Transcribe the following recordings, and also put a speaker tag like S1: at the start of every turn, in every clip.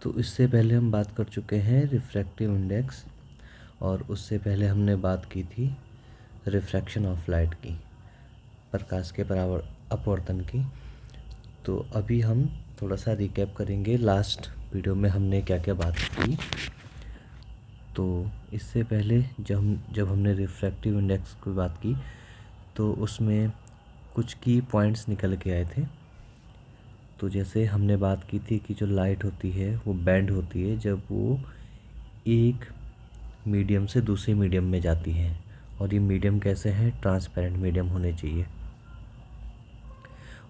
S1: तो इससे पहले हम बात कर चुके हैं रिफ्रैक्टिव इंडेक्स, और उससे पहले हमने बात की थी रिफ्रैक्शन ऑफ लाइट की, प्रकाश के अपवर्तन की। तो अभी हम थोड़ा सा रिकैप करेंगे लास्ट वीडियो में हमने क्या क्या बात की। तो इससे पहले जब हमने रिफ्रैक्टिव इंडेक्स की बात की तो उसमें कुछ की पॉइंट्स निकल के आए थे। तो जैसे हमने बात की थी कि जो लाइट होती है वो बैंड होती है जब वो एक मीडियम से दूसरे मीडियम में जाती है, और ये मीडियम कैसे हैं, ट्रांसपेरेंट मीडियम होने चाहिए,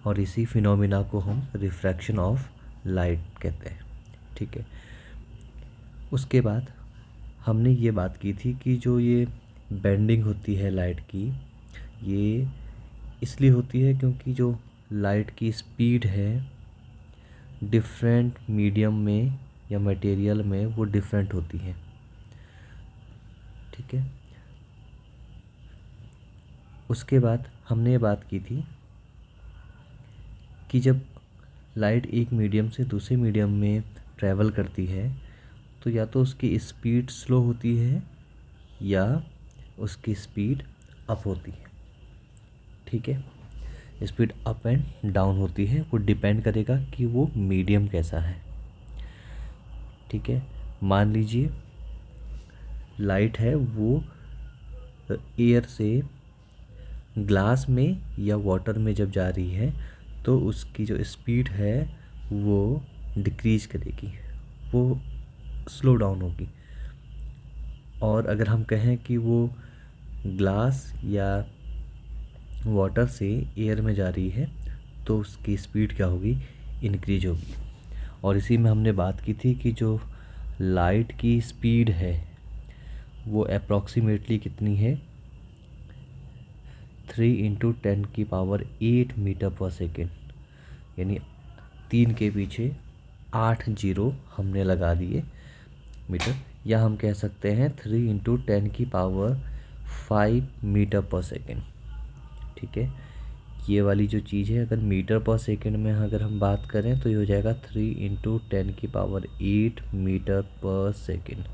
S1: और इसी फिनोमिना को हम रिफ्रैक्शन ऑफ लाइट कहते हैं। ठीक है। उसके बाद हमने ये बात की थी कि जो ये बेंडिंग होती है लाइट की, ये इसलिए होती है क्योंकि जो लाइट की स्पीड है डिफरेंट मीडियम में या मटेरियल में वो डिफरेंट होती है। ठीक है। उसके बाद हमने ये बात की थी कि जब लाइट एक मीडियम से दूसरे मीडियम में ट्रैवल करती है तो या तो उसकी स्पीड स्लो होती है या उसकी स्पीड अप होती है। ठीक है। स्पीड अप एंड डाउन होती है, वो डिपेंड करेगा कि वो मीडियम कैसा है। ठीक है। मान लीजिए लाइट है वो एयर से ग्लास में या वाटर में जब जा रही है तो उसकी जो स्पीड है वो डिक्रीज करेगी, वो स्लो डाउन होगी। और अगर हम कहें कि वो ग्लास या वाटर से एयर में जा रही है तो उसकी स्पीड क्या होगी, इंक्रीज होगी। और इसी में हमने बात की थी कि जो लाइट की स्पीड है वो अप्रॉक्सीमेटली कितनी है, 3 × 10⁸ मीटर पर सेकेंड, यानी 3 के पीछे 8 जीरो हमने लगा दिए मीटर, या हम कह सकते हैं 3 × 10⁵ मीटर पर सेकेंड। ठीक है। ये वाली जो चीज़ है अगर मीटर पर सेकेंड में अगर हम बात करें तो ये हो जाएगा 3 × 10⁸ मीटर पर सेकेंड।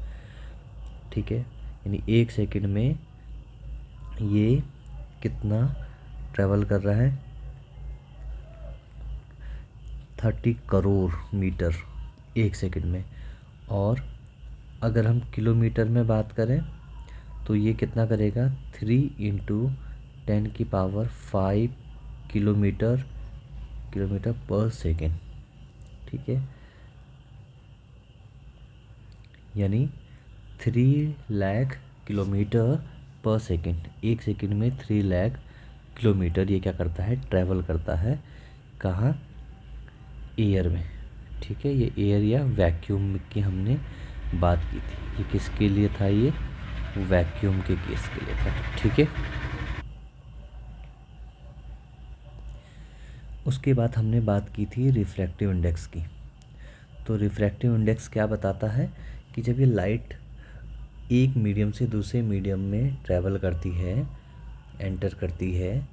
S1: ठीक है। यानी एक सेकेंड में ये कितना ट्रैवल कर रहा है, 30 करोड़ मीटर एक सेकेंड में। और अगर हम किलोमीटर में बात करें तो ये कितना करेगा, 3 × 10⁵ किलोमीटर पर सेकेंड। ठीक है। यानी 3 लाख किलोमीटर पर सेकेंड, एक सेकेंड में 3 लाख किलोमीटर ये क्या करता है, ट्रैवल करता है। कहाँ, एयर में। ठीक है। ये एयर या वैक्यूम की हमने बात की थी। ये किसके लिए था, ये वैक्यूम के केस के लिए था। ठीक है। उसके बाद हमने बात की थी रिफ्रैक्टिव इंडेक्स की। तो रिफ्रैक्टिव इंडेक्स क्या बताता है कि जब ये लाइट एक मीडियम से दूसरे मीडियम में ट्रैवल करती है, एंटर करती है,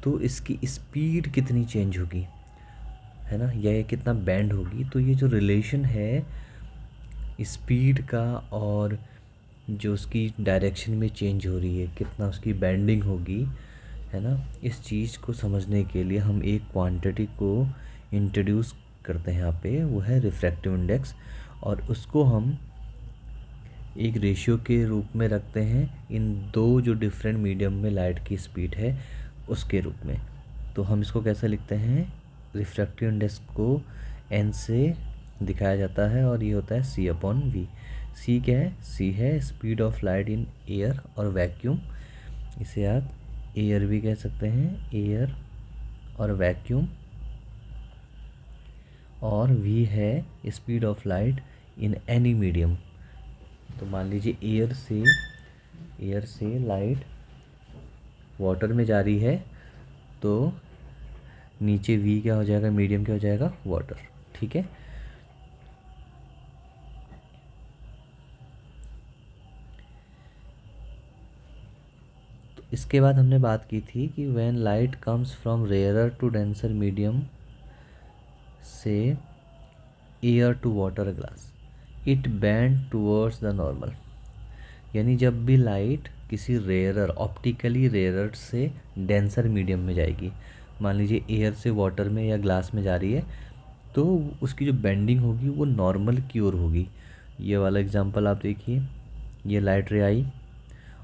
S1: तो इसकी स्पीड कितनी चेंज होगी, है ना, या ये कितना बैंड होगी। तो ये जो रिलेशन है स्पीड का और जो उसकी डायरेक्शन में चेंज हो रही है, कितना उसकी बैंडिंग होगी, है ना, इस चीज़ को समझने के लिए हम एक क्वांटिटी को इंट्रोड्यूस करते हैं यहाँ पे, वो है रिफ्रैक्टिव इंडेक्स। और उसको हम एक रेशियो के रूप में रखते हैं इन दो जो डिफरेंट मीडियम में लाइट की स्पीड है उसके रूप में। तो हम इसको कैसे लिखते हैं, रिफ्रैक्टिव इंडेक्स को एन से दिखाया जाता है और ये होता है C/V। सी क्या है, सी है speed of light in air और वैक्यूम, इसे आप एयर भी कह सकते हैं, एयर और वैक्यूम। और वी है speed of light in any medium. तो मान लीजिए एयर से लाइट वाटर में जा रही है तो नीचे वी क्या हो जाएगा, मीडियम क्या हो जाएगा, वाटर। ठीक है। तो इसके बाद हमने बात की थी कि when light comes from rarer to denser medium से air to water glass, it bend towards the normal. यानी जब भी लाइट किसी रेयरर, ऑप्टिकली रेयरर से डेंसर मीडियम में जाएगी, मान लीजिए एयर से वाटर में या ग्लास में जा रही है, तो उसकी जो बेंडिंग होगी वो नॉर्मल की ओर होगी। ये वाला एग्जांपल आप देखिए, ये लाइट रे आई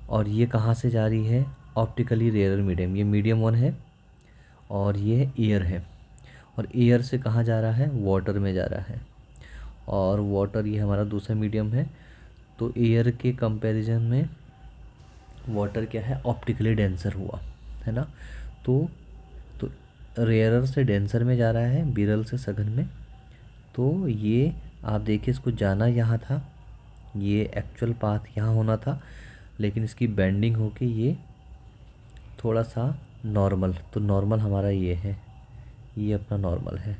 S1: और ये कहाँ से जा रही है, ऑप्टिकली रेयरर मीडियम, ये मीडियम 1 है और ये एयर है, और एयर से कहाँ जा रहा है, वाटर में जा रहा है, और वाटर ये हमारा दूसरा मीडियम है। तो एयर के कंपैरिजन में वाटर क्या है, ऑप्टिकली डेंसर हुआ, है ना। तो तो रेयरर से डेंसर में जा रहा है, विरल से सघन में। तो ये आप देखिए, इसको जाना यहाँ था, ये एक्चुअल पाथ यहाँ होना था, लेकिन इसकी बेंडिंग होके ये थोड़ा सा नॉर्मल, तो नॉर्मल हमारा ये है, ये अपना नॉर्मल है।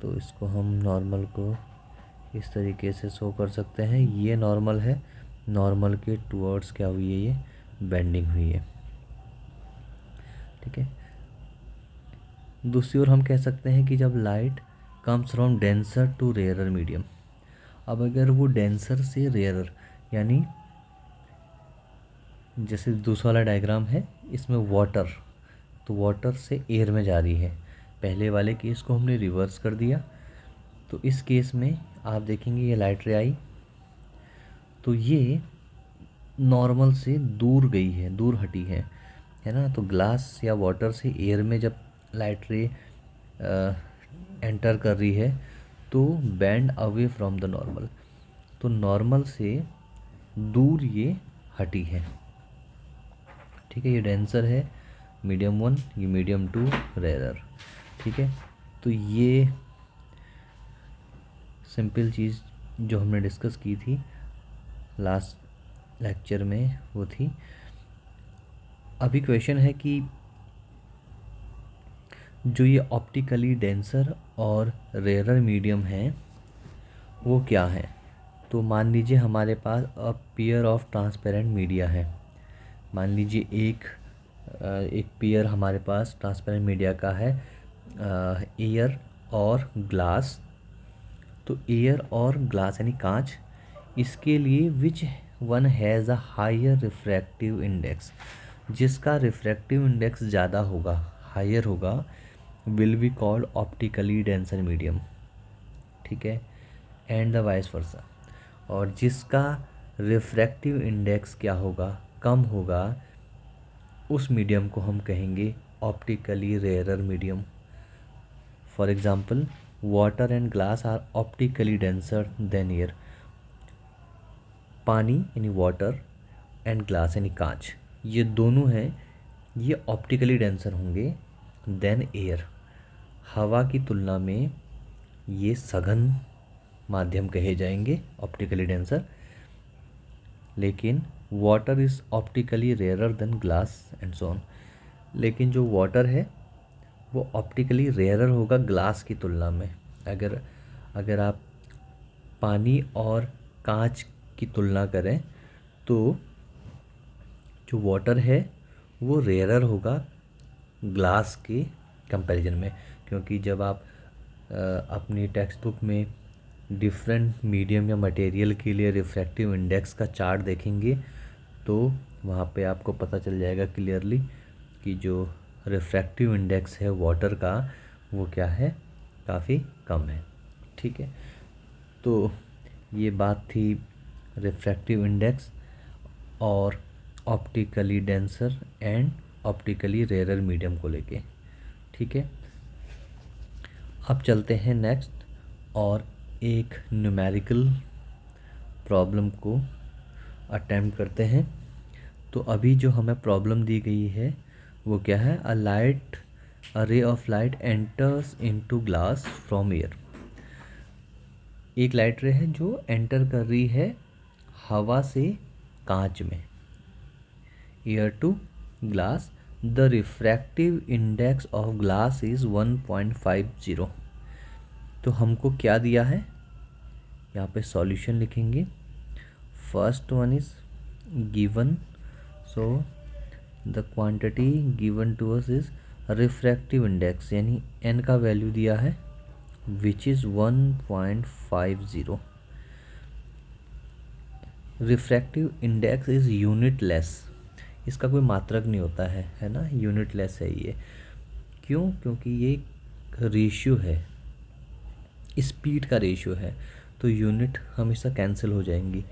S1: तो इसको हम नॉर्मल को इस तरीके से शो कर सकते हैं, ये नॉर्मल है, नॉर्मल के टुवर्ड्स क्या हुई है, ये बेंडिंग हुई है, ठीक है। दूसरी ओर हम कह सकते हैं कि जब light comes from denser to rarer medium, अब अगर वो डेंसर से रेयरर, यानी जैसे दूसरा वाला डायग्राम है, इसमें वाटर, तो वाटर से एयर में जा रही है, पहले वाले केस को हमने रिवर्स कर दिया। तो इस केस में आप देखेंगे ये लाइट रे आई, तो ये नॉर्मल से दूर गई है, दूर हटी है ना। तो ग्लास या वाटर से एयर में जब लाइट रे एंटर कर रही है तो bend away from the normal, तो नॉर्मल से दूर ये हटी है, ठीक है। ये डेंसर है, मीडियम 1, ये मीडियम 2 रेयरर, ठीक है। तो ये सिंपल चीज़ जो हमने डिस्कस की थी लास्ट लेक्चर में वो थी। अभी क्वेश्चन है कि जो ये ऑप्टिकली डेंसर और रेयरर मीडियम है वो क्या है। तो मान लीजिए हमारे पास a pair of transparent media है, मान लीजिए एक पेयर हमारे पास ट्रांसपेरेंट मीडिया का है, एयर और ग्लास। तो एयर और ग्लास यानी कांच, इसके लिए which one has a higher refractive index, जिसका रिफ्रैक्टिव इंडेक्स ज़्यादा होगा, हायर होगा, will be called optically denser medium, ठीक है। एंड द वाइस वर्सा, और जिसका रिफ्रैक्टिव इंडेक्स क्या होगा, कम होगा, उस मीडियम को हम कहेंगे optically rarer medium. For example, water and glass are optically denser than air, पानी यानी वाटर एंड ग्लास यानी कांच, ये दोनों हैं, ये ऑप्टिकली डेंसर होंगे देन एयर, हवा की तुलना में ये सघन माध्यम कहे जाएंगे ऑप्टिकली डेंसर। लेकिन water is optically rarer than glass and so on, लेकिन जो वाटर है वो ऑप्टिकली रेयरर होगा ग्लास की तुलना में। अगर आप पानी और कांच की तुलना करें तो जो वाटर है वो रेयरर होगा ग्लास के कंपैरिजन में, क्योंकि जब आप अपनी टेक्स्ट बुक में डिफरेंट मीडियम या मटेरियल के लिए रिफ्रैक्टिव इंडेक्स का चार्ट देखेंगे तो वहाँ पे आपको पता चल जाएगा क्लियरली कि जो रिफ्रैक्टिव इंडेक्स है वाटर का वो क्या है, काफ़ी कम है, ठीक है। तो ये बात थी रिफ्रैक्टिव इंडेक्स और optically denser and optically rarer medium को लेके, ठीक है। अब चलते हैं नेक्स्ट और एक न्यूमेरिकल प्रॉब्लम को अटेम्प्ट करते हैं। तो अभी जो हमें प्रॉब्लम दी गई है वो क्या है, a ray of light enters into glass from air, एक लाइट रे है जो एंटर कर रही है हवा से कांच में, air to glass, the refractive index of glass is 1.50। तो हमको क्या दिया है, यहाँ पे सॉल्यूशन लिखेंगे। First one is given, so the quantity given to us is refractive index, यानी n का वैल्यू दिया है which is 1.50। Refractive index is unitless, इसका कोई मात्रक नहीं होता है ना, यूनिटलेस है ये। क्यों? क्योंकि ये रेशियो है, स्पीड का रेशियो है, तो यूनिट हमेशा कैंसिल हो जाएंगी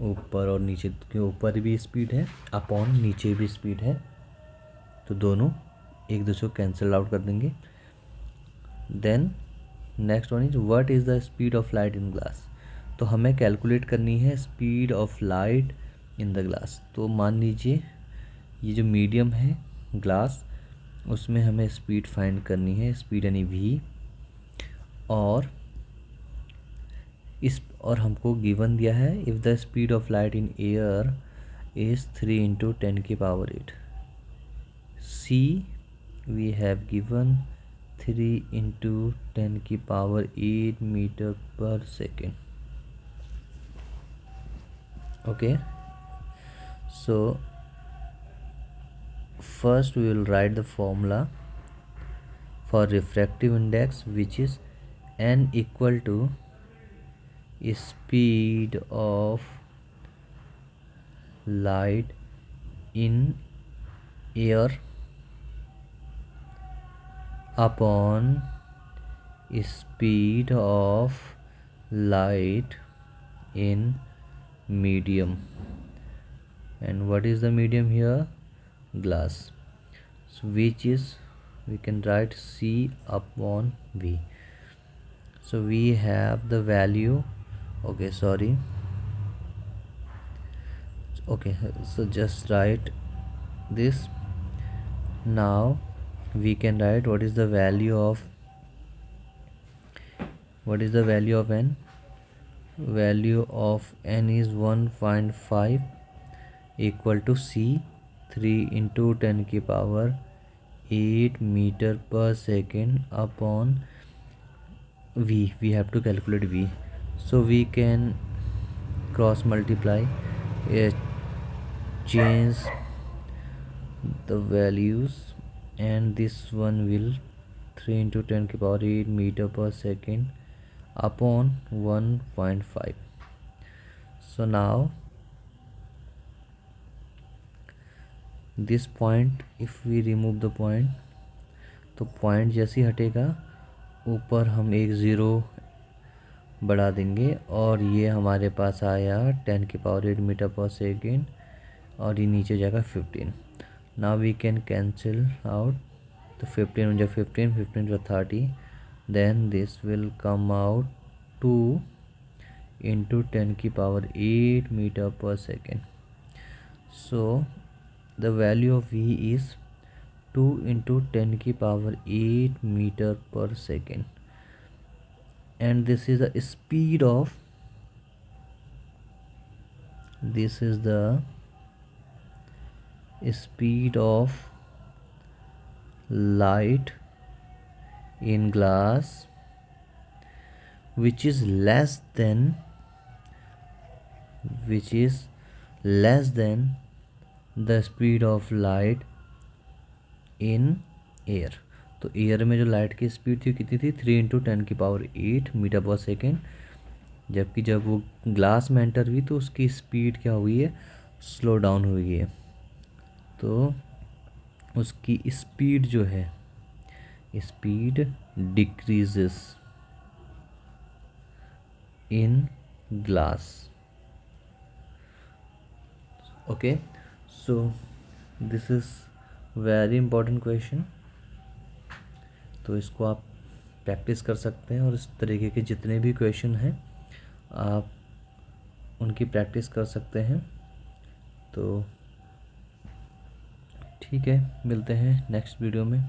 S1: ऊपर और नीचे, के ऊपर भी स्पीड है अपॉन नीचे भी स्पीड है, तो दोनों एक दूसरे को कैंसिल आउट कर देंगे। Then next one is what is the speed of light in glass. तो हमें कैलकुलेट करनी है speed of light in the glass. तो मान लीजिए ये जो मीडियम है ग्लास, उसमें हमें स्पीड फाइंड करनी है, स्पीड यानी वी, और हमको गिवन दिया है if the speed of light in air is 3 × 10⁸। See we have given 3 × 10⁸ metre per second. Okay, so first we will write the formula for refractive index, which is n equal to speed of light in air upon speed of light in medium. And what is the medium here? Glass. So which is, we can write C upon V. So we have the value, okay, sorry, okay, so just write this. Now we can write what is the value of n. Value of n is 1.5 equal to C 3 × 10⁸ meter per second upon V. We have to calculate V, so we can cross multiply, change the values, and this one will 3 × 10⁸ meter per second upon 1.5. So now this point, if we remove the point, तो point जैसे ही हटेगा ऊपर हम एक zero बढ़ा देंगे और ये हमारे पास आया 10⁸ मीटर पर सेकेंड, और ये नीचे जाएगा 15। Now we can cancel out, तो 15 हो जाए 15, 15 जो 30, then this will come out 2 × 10⁸ meter per second. So the value of V is 2 × 10⁸ meter per second, and this is the speed of, this is the speed of light in glass, which is less than the speed of light in air. तो air में जो light की speed थी कितनी थी? 3 × 10⁸ metre per second, जबकि जब वो ग्लास में एंटर हुई तो उसकी स्पीड क्या हुई है? स्लो डाउन हुई है। तो उसकी स्पीड जो है, speed decreases in glass. Okay, so this is very important question, तो इसको आप प्रैक्टिस कर सकते हैं, और इस तरीके के जितने भी क्वेश्चन हैं आप उनकी प्रैक्टिस कर सकते हैं। तो ठीक है, मिलते हैं नेक्स्ट वीडियो में।